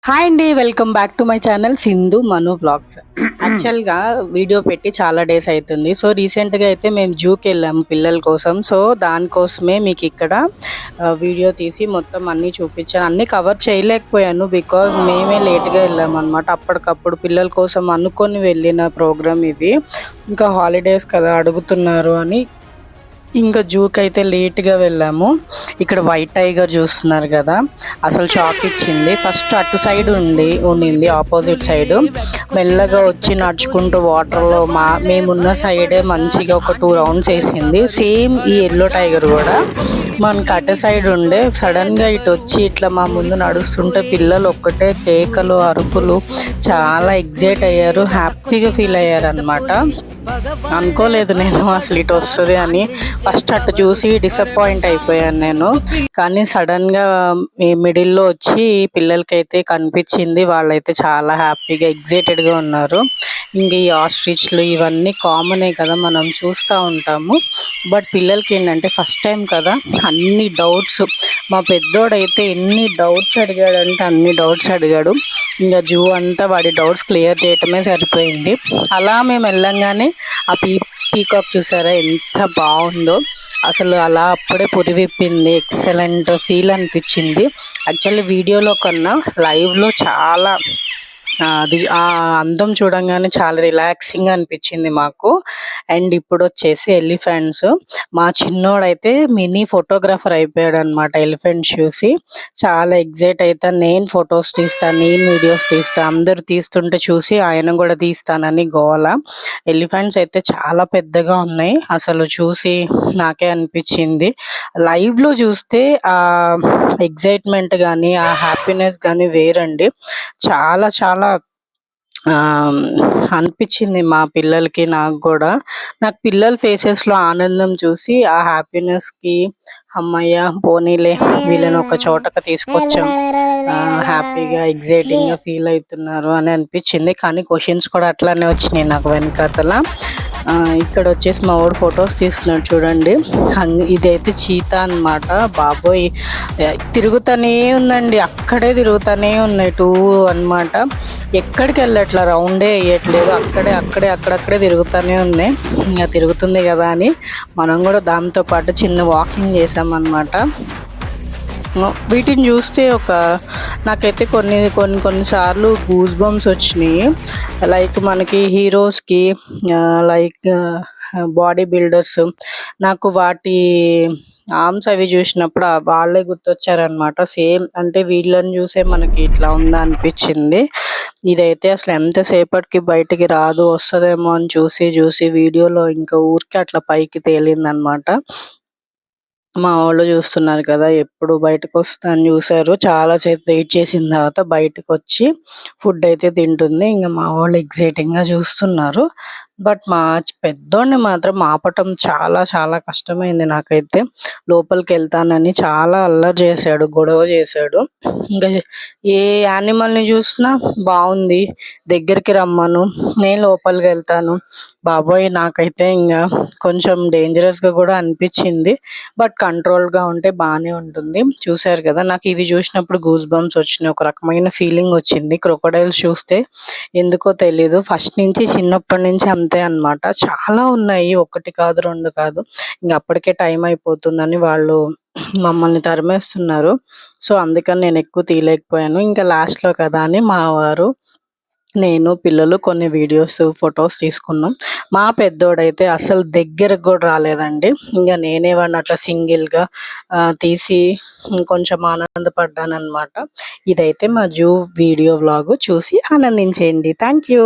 Hi అండి, welcome back to my channel Sindhu Manu blogs. యాక్చువల్గా video పెట్టి చాలా డేస్ అవుతుంది. సో రీసెంట్గా అయితే మేము జూకి వెళ్ళాము పిల్లల కోసం. సో దానికోసమే మీకు ఇక్కడ వీడియో తీసి మొత్తం అన్నీ చూపించాను. అన్నీ కవర్ చేయలేకపోయాను బికాజ్ మేమే లేట్గా వెళ్ళాము అనమాట. అప్పటికప్పుడు పిల్లల కోసం అనుకొని వెళ్ళిన ప్రోగ్రామ్ ఇది. ఇంకా హాలిడేస్ కదా అడుగుతున్నారు అని ఇంకా జూకి అయితే లేట్గా వెళ్ళాము. ఇక్కడ వైట్ టైగర్ చూస్తున్నారు కదా, అసలు షాక్ ఇచ్చింది. ఫస్ట్ అటు సైడ్ ఉండింది ఆపోజిట్ సైడ్. మెల్లగా వచ్చి నడుచుకుంటూ వాటర్లో మేమున్న సైడే మంచిగా ఒక 2 రౌండ్స్ వేసింది. సేమ్ ఈ ఎల్లో టైగర్ కూడా మనకు అటు సైడ్ ఉండే సడన్గా ఇటు వచ్చి ఇట్లా మా ముందు నడుస్తుంటే పిల్లలు ఒక్కటే కేకలు అరుపులు, చాలా ఎగ్జైట్ అయ్యారు, హ్యాపీగా ఫీల్ అయ్యారు అనమాట. అనుకోలేదు నేను అసలు ఇటు వస్తుంది అని. ఫస్ట్ అటు చూసి డిసప్పాయింట్ అయిపోయాను నేను. కానీ సడన్గా మిడిల్లో వచ్చి పిల్లలకైతే కనిపించింది. వాళ్ళైతే చాలా హ్యాపీగా ఎగ్జైటెడ్గా ఉన్నారు. ఇంక ఈ ఆస్ట్రిచ్లు ఇవన్నీ కామనే కదా, మనం చూస్తూ ఉంటాము. బట్ పిల్లలకి ఏంటంటే ఫస్ట్ టైం కదా, అన్ని డౌట్స్. మా పెద్దోడైతే ఎన్ని డౌట్స్ అడిగాడంటే అన్ని డౌట్స్ అడిగాడు. ఇంకా జూ అంతా వాడి డౌట్స్ క్లియర్ చేయటమే సరిపోయింది. అలా మేము వెళ్ళంగానే ఆ పీకాక్ చూసారా ఎంత బాగుందో. అసలు అలా అప్పుడే పురి విప్పింది. ఎక్సలెంట్ ఫీల్ అనిపించింది. యాక్చువల్లీ వీడియోలో కన్నా లైవ్లో చాలా అది ఆ అందం చూడంగానే చాలా రిలాక్సింగ్ అనిపించింది మాకు. అండ్ ఇప్పుడు వచ్చేసి ఎలిఫెంట్స్. మా చిన్నోడైతే మినీ ఫోటోగ్రాఫర్ అయిపోయాడు అనమాట. ఎలిఫెంట్స్ చూసి చాలా ఎగ్జైట్ అవుతాను. నేను ఫొటోస్ తీస్తాను, నేను వీడియోస్ తీస్తాను, అందరు తీస్తుంటే చూసి ఆయన కూడా తీస్తానని గోల. ఎలిఫెంట్స్ అయితే చాలా పెద్దగా ఉన్నాయి. అసలు చూసి నాకే అనిపించింది. లైవ్లో చూస్తే ఆ ఎగ్జైట్మెంట్ కానీ ఆ హ్యాపీనెస్ కానీ వేరండి. చాలా చాలా అనిపించింది మా పిల్లలకి, నాకు కూడా. నాకు పిల్లల ఫేసెస్లో ఆనందం చూసి ఆ హ్యాపీనెస్కి అమ్మయ్య పోనీలే వీళ్ళని ఒక చోటకు తీసుకొచ్చాం, హ్యాపీగా ఎగ్జైటింగ్గా ఫీల్ అవుతున్నారు అని అనిపించింది. కానీ క్వశ్చన్స్ కూడా అట్లానే వచ్చినాయి నాకు వెనకాతల. ఇక్కడ వచ్చేసి మా వాడు ఫొటోస్ తీస్తున్నాడు చూడండి. ఇదైతే చీతా అనమాట. బాబోయ్ తిరుగుతూనే ఉందండి, అక్కడే తిరుగుతూనే ఉన్నాయి 2 అనమాట. ఎక్కడికి వెళ్ళట్లా, రౌండే వేయట్లేదు, అక్కడక్కడే తిరుగుతూనే ఉన్నాయి. ఇంకా తిరుగుతుంది కదా అని మనం కూడా దాంతో పాటు చిన్న వాకింగ్ చేసామన్నమాట. వీటిని చూస్తే నాకైతే కొన్నిసార్లు గూస్ బంప్స్ వచ్చినాయి. లైక్ మనకి హీరోస్కి, లైక్ బాడీ బిల్డర్స్, నాకు వాటి ఆర్మ్స్ అవి చూసినప్పుడు వాళ్ళే గుర్తొచ్చారనమాట. సేమ్ అంటే వీళ్ళని చూసే మనకి ఇట్లా ఉందా అనిపించింది. ఇదైతే అసలు ఎంతసేపటికి బయటికి రాదు, వస్తుందేమో అని చూసి వీడియోలో ఇంకా ఊరికి అట్లా పైకి తేలిందనమాట. మా వాళ్ళు చూస్తున్నారు కదా, ఎప్పుడు బయటకు వస్తుందని చూసారు. చాలాసేపు వెయిట్ చేసిన తర్వాత బయటకు వచ్చి ఫుడ్ అయితే తింటుంది. ఇంకా మా వాళ్ళు ఎగ్జైటింగ్గా చూస్తున్నారు. బట్ మా పెద్దోడిని మాత్రం ఆపటం చాలా చాలా కష్టమైంది నాకైతే. లోపలికి వెళ్తానని చాలా అల్లరి చేశాడు, గొడవ చేశాడు. ఇంకా ఏ యానిమల్ని చూసినా బాగుంది దగ్గరికి రమ్మను, నేను లోపలికి వెళ్తాను. బాబోయ్ నాకైతే ఇంకా కొంచెం డేంజరస్గా కూడా అనిపించింది. బట్ కంట్రోల్గా ఉంటే బాగానే ఉంటుంది. చూశారు కదా, నాకు ఇవి చూసినప్పుడు గూస్ బంప్స్ వచ్చినాయి, ఒక రకమైన ఫీలింగ్ వచ్చింది. క్రొకోడైల్స్ చూస్తే ఎందుకో తెలీదు, ఫస్ట్ నుంచి చిన్నప్పటి నుంచి అంతే అనమాట. చాలా ఉన్నాయి, 1 కాదు 2 కాదు. ఇంక అప్పటికే టైం అయిపోతుందని వాళ్ళు మమ్మల్ని తరిమేస్తున్నారు. సో అందుకని నేను ఎక్కువ తీయలేకపోయాను. ఇంకా లాస్ట్లో కదా అని మా వారు, నేను, పిల్లలు కొన్ని వీడియోస్ ఫొటోస్ తీసుకున్నాం. మా పెద్దోడైతే అసలు దగ్గరకు కూడా రాలేదండి. ఇంకా నేనే వాడిని అట్లా సింగిల్గా తీసి కొంచెం ఆనందపడ్డాను అనమాట. ఇదైతే మా జూ వీడియో వ్లాగ్, చూసి ఆనందించేయండి. Thank you.